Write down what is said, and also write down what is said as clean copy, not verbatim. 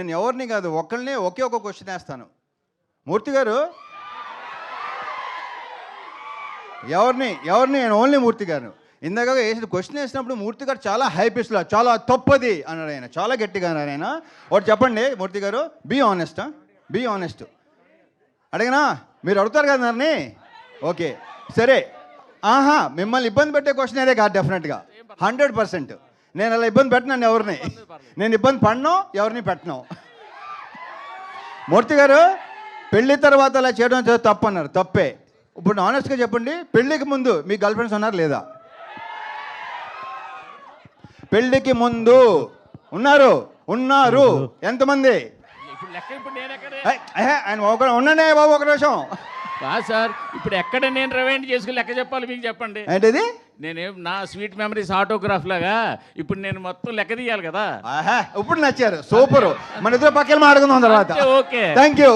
నేను ఎవరిని కాదు, ఒక్కళ్ళని ఒకే ఒక క్వశ్చన్ వేస్తాను. మూర్తి గారు ఎవరిని నేను ఓన్లీ మూర్తి గారు. ఇందాక వేసిన క్వశ్చన్ వేసినప్పుడు మూర్తి గారు చాలా హైపిస్లో చాలా తప్పది అన్నాడు. ఆయన చాలా గట్టిగా అన్నారు. ఆయన ఒకటి చెప్పండి మూర్తి గారు, బీ ఆనెస్ట్. అడిగినా మీరు అడుగుతారు కదా నన్ను. ఓకే సరే, మిమ్మల్ని ఇబ్బంది పెట్టే క్వశ్చన్ అదే కాదు. డెఫినెట్గా 100%. నేను అలా ఇబ్బంది పెట్టినాను ఎవరిని. నేను ఇబ్బంది పడినో ఎవరిని పెట్టను. మూర్తి గారు పెళ్లి తర్వాత అలా చేయడం తప్పు అన్నారు. తప్పే. ఇప్పుడు ఆనెస్ట్గా చెప్పండి, పెళ్ళికి ముందు మీ గర్ల్ ఫ్రెండ్స్ ఉన్నారు లేదా? పెళ్ళికి ముందు ఉన్నారు ఎంతమంది? ఆయన ఉండండి బాబు ఒక నిమిషం. సార్ ఇప్పుడు ఎక్కడ నేను రివైండ్ చేసుకుని లెక్క చెప్పాలి మీకు చెప్పండి. ఏంటిది? నేనేం నా స్వీట్ మెమరీస్ ఆటోగ్రాఫ్ లాగా ఇప్పుడు నేను మొత్తం లెక్క తీయాలి కదా. ఇప్పుడు నచ్చారు, సూపర్. మన ఇద్దరు పక్కన మాట్లాడుకుందాం తర్వాత. Okay, thank you.